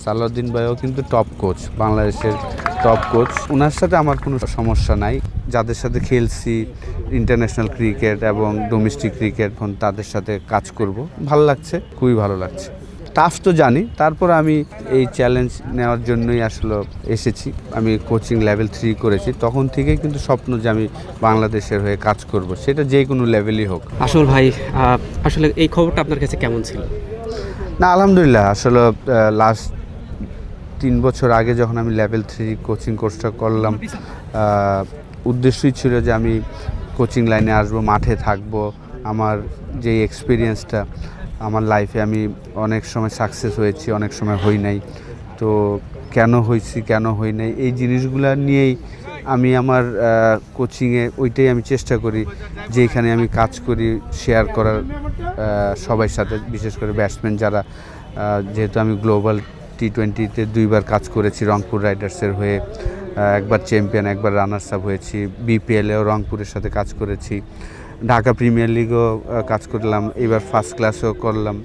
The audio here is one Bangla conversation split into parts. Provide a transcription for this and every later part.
সালাউদ্দিন ভাইও কিন্তু টপ কোচ, বাংলাদেশের টপ কোচ। ওনার সাথে আমার কোনো সমস্যা নাই। যাদের সাথে খেলছি ইন্টারন্যাশনাল ক্রিকেট এবং ডোমেস্টিক ক্রিকেট, এখন তাদের সাথে কাজ করব, ভালো লাগছে, খুবই ভালো লাগছে। টাফ তো জানি, তারপর আমি এই চ্যালেঞ্জ নেওয়ার জন্যই আসলে এসেছি। আমি কোচিং লেভেল 3 করেছি, তখন থেকেই কিন্তু স্বপ্ন যে আমি বাংলাদেশের হয়ে কাজ করব, সেটা যে কোনো লেভেলই হোক। আসল ভাই, আসলে এই খবরটা আপনার কাছে কেমন ছিল? না, আলহামদুলিল্লাহ। আসলে লাস্ট 3 বছর আগে যখন আমি লেভেল 3 কোচিং কোর্সটা করলাম, উদ্দেশ্যই ছিল যে আমি কোচিং লাইনে আসবো, মাঠে থাকবো। আমার যে এক্সপিরিয়েন্সটা আমার লাইফে, আমি অনেক সময় সাকসেস হয়েছি, অনেক সময় হই নাই। তো কেন হয়েছি, কেন হই নাই, এই জিনিসগুলো নিয়েই আমি আমার কোচিংয়ে ওইটাই আমি চেষ্টা করি যে এখানে আমি কাজ করি শেয়ার করার সবার সাথে, বিশেষ করে ব্যাটসম্যান যারা, যেহেতু আমি গ্লোবাল T20-তে 2বার কাজ করেছি রংপুর রাইডার্সের হয়ে, একবার চ্যাম্পিয়ন, একবার রানার্স আপ হয়েছি। BPL-এও রংপুরের সাথে কাজ করেছি, ঢাকা প্রিমিয়ার লিগও কাজ করলাম, এবার ফার্স্ট ক্লাসও করলাম।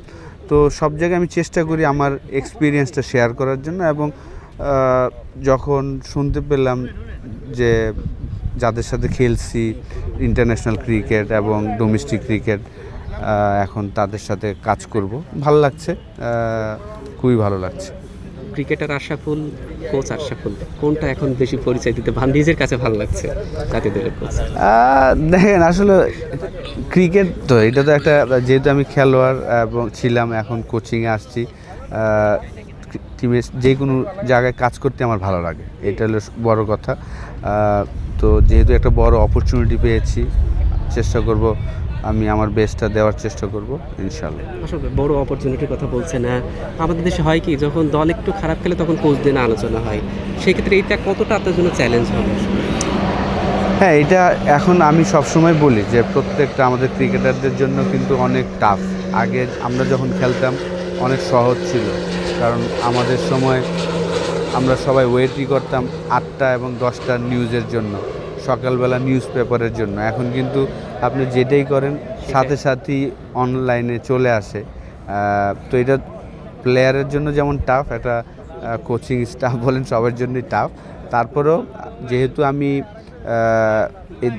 তো সব জায়গায় আমি চেষ্টা করি আমার এক্সপিরিয়েন্সটা শেয়ার করার জন্য। এবং যখন শুনতে পেলাম যে যাদের সাথে খেলছি ইন্টারন্যাশনাল ক্রিকেট এবং ডোমেস্টিক ক্রিকেট, এখন তাদের সাথে কাজ করব, ভালো লাগছে, খুবই ভালো লাগছে। ক্রিকেটার আশরাফুল, কোচ আশরাফুল, কোনটা এখন বেশি পরিচয় দিতে নিজের কাছে ভালো লাগছে জাতীয় দলের কোচ? দেখেন, আসলে ক্রিকেট তো এটা তো একটা, যেহেতু আমি খেলোয়াড় এবং ছিলাম, এখন কোচিংয়ে আসছি, টিমে যে কোনো জায়গায় কাজ করতে আমার ভালো লাগে, এটা হলো বড় কথা। তো যেহেতু একটা বড় অপরচুনিটি পেয়েছি, চেষ্টা করব আমি আমার বেস্টটা দেওয়ার চেষ্টা করব ইনশাআল্লাহ। আসলে বড় অপরচুনিটির কথা বলছেন না, আমাদের দেশে হয় কি, যখন দল একটু খারাপ খেলে তখন কোচ দিয়ে আলোচনা হয়, সেক্ষেত্রে এইটা কতটা আপনার জন্য চ্যালেঞ্জ হবে? হ্যাঁ, এটা এখন আমি সবসময় বলি যে প্রত্যেকটা আমাদের ক্রিকেটারদের জন্য কিন্তু অনেক টাফ। আগে আমরা যখন খেলতাম অনেক সহজ ছিল, কারণ আমাদের সময় আমরা সবাই ওয়েটই করতাম 8টা এবং 10টার নিউজের জন্য, সকালবেলা নিউজ পেপারের জন্য। এখন কিন্তু আপনি যেটাই করেন সাথে সাথেই অনলাইনে চলে আসে। তো এটা প্লেয়ারের জন্য যেমন টাফ, এটা কোচিং স্টাফ বলেন সবার জন্যই টাফ। তারপরেও যেহেতু আমি এই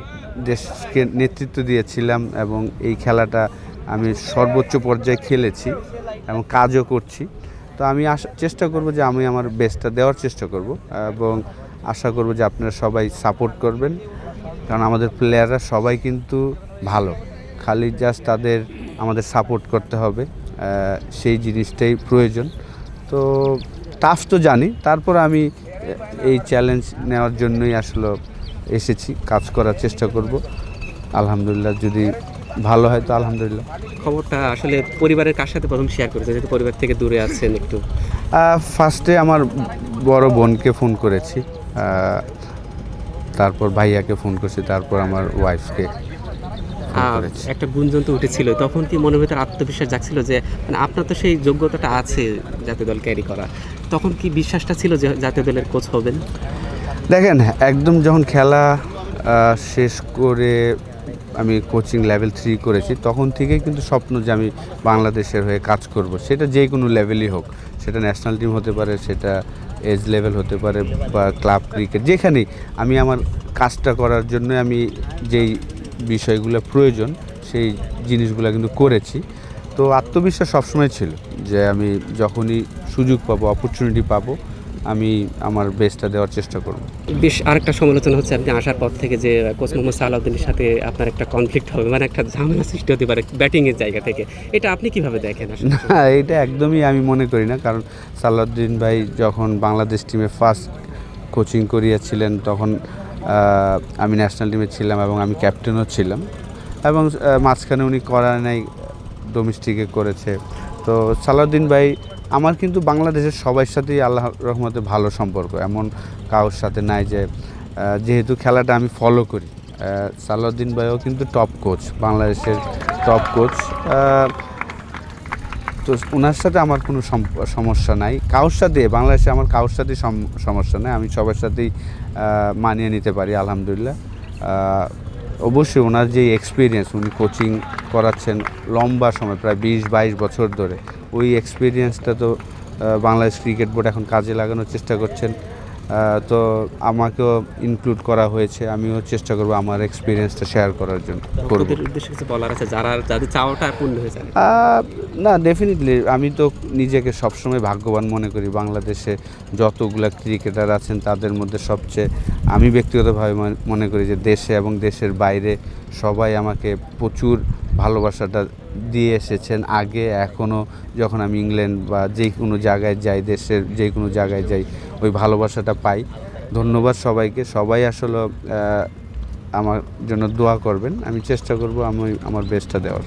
দেশকে নেতৃত্ব দিয়েছিলাম এবং এই খেলাটা আমি সর্বোচ্চ পর্যায়ে খেলেছি এবং কাজও করছি, তো আমি চেষ্টা করব যে আমি আমার বেস্টটা দেওয়ার চেষ্টা করব এবং আশা করব যে আপনারা সবাই সাপোর্ট করবেন, কারণ আমাদের প্লেয়াররা সবাই কিন্তু ভালো, খালি জাস্ট আমাদের সাপোর্ট করতে হবে, সেই জিনিসটাই প্রয়োজন। তো টাফ তো জানি, তারপর আমি এই চ্যালেঞ্জ নেওয়ার জন্যই আসলে এসেছি, কাজ করার চেষ্টা করব। আলহামদুলিল্লাহ, যদি ভালো হয় তো আলহামদুলিল্লাহ। খবরটা আসলে পরিবারের কার সাথে প্রথম শেয়ার করেছেন, যেহেতু পরিবার থেকে দূরে আছেন একটু? ফার্স্টে আমার বড় বোনকে ফোন করেছি, তারপর ভাইয়াকে ফোন করছি, তারপর আমার ওয়াইফকে। একটা গুঞ্জন তো উঠেছিল, তখন কি মনের ভেতর আত্মবিশ্বাস জাগছিল যে মানে আপনার তো সেই যোগ্যতাটা আছে জাতীয় দল ক্যারি করা, তখন কি বিশ্বাসটা ছিল যে জাতীয় দলের কোচ হবেন? দেখেন, একদম যখন খেলা শেষ করে আমি কোচিং লেভেল 3 করেছি, তখন থেকেই কিন্তু স্বপ্ন যে আমি বাংলাদেশের হয়ে কাজ করব, সেটা যে কোনো লেভেলই হোক, সেটা ন্যাশনাল টিম হতে পারে, সেটা এজ লেভেল হতে পারে, বা ক্লাব ক্রিকেট, যেখানেই আমি আমার কাজটা করার জন্য আমি যেই বিষয়গুলো প্রয়োজন সেই জিনিসগুলো কিন্তু করেছি। তো আত্মবিশ্বাস সবসময় ছিল যে আমি যখনই সুযোগ পাবো, অপরচুনিটি পাবো, আমি আমার বেস্টটা দেওয়ার চেষ্টা করব। বেশ, আরেকটা সমালোচনা হচ্ছে আপনি আসার পর থেকে যে কোচ মোহাম্মদ সালাউদ্দিনের সাথে আপনার একটা কনফ্লিক্ট হবে, মানে একটা ঝামেলা সৃষ্টি হতে পারে ব্যাটিংয়ের জায়গা থেকে, এটা আপনি কিভাবে দেখেন? না, এটা একদমই আমি মনে করি না, কারণ সালাউদ্দিন ভাই যখন বাংলাদেশ টিমে ফার্স্ট কোচিং করিয়েছিলেন, তখন আমি ন্যাশনাল টিমে ছিলাম এবং আমি ক্যাপ্টেনও ছিলাম, এবং মাঝখানে উনি করা নাই, ডোমেস্টিকে করেছে। তো সালাউদ্দিন ভাই, আমার কিন্তু বাংলাদেশের সবার সাথেই আল্লাহ রহমতে ভালো সম্পর্ক, এমন কারোর সাথে নাই যে, যেহেতু খেলাটা আমি ফলো করি। সালাউদ্দিন ভাইও কিন্তু টপ কোচ, বাংলাদেশের টপ কোচ। তো ওনার সাথে আমার কোনো সমস্যা নাই, কারোর সাথে বাংলাদেশে আমার কারোর সাথেই সমস্যা নেই, আমি সবার সাথেই মানিয়ে নিতে পারি আলহামদুলিল্লাহ। অবশ্যই ওনার যে এক্সপিরিয়েন্স, উনি কোচিং করাচ্ছেন লম্বা সময়, প্রায় 20-22 বছর ধরে, ওই এক্সপিরিয়েন্সটা তো বাংলাদেশ ক্রিকেট বোর্ড এখন কাজে লাগানোর চেষ্টা করছেন। তো আমাকেও ইনক্লুড করা হয়েছে, আমিও চেষ্টা করব আমার এক্সপিরিয়েন্সটা শেয়ার করার জন্য। ভক্তদের উদ্দেশ্যে কিছু বলার আছে যাদের চাওয়াটা পূর্ণ হয়ে যায়? না, ডেফিনেটলি আমি তো নিজেকে সবসময় ভাগ্যবান মনে করি। বাংলাদেশে যতগুলো ক্রিকেটার আছেন তাদের মধ্যে সবচেয়ে আমি ব্যক্তিগতভাবে মনে করি যে দেশে এবং দেশের বাইরে সবাই আমাকে প্রচুর ভালোবাসাটা দিয়ে এসেছেন আগে, এখনও যখন আমি ইংল্যান্ড বা যে কোনো জায়গায় যাই, দেশের যে কোনো জায়গায় যাই, ওই ভালোবাসাটা পাই। ধন্যবাদ সবাইকে। সবাই আসলে আমার জন্য দোয়া করবেন, আমি চেষ্টা করব আমি আমার বেস্টটা দেওয়ার।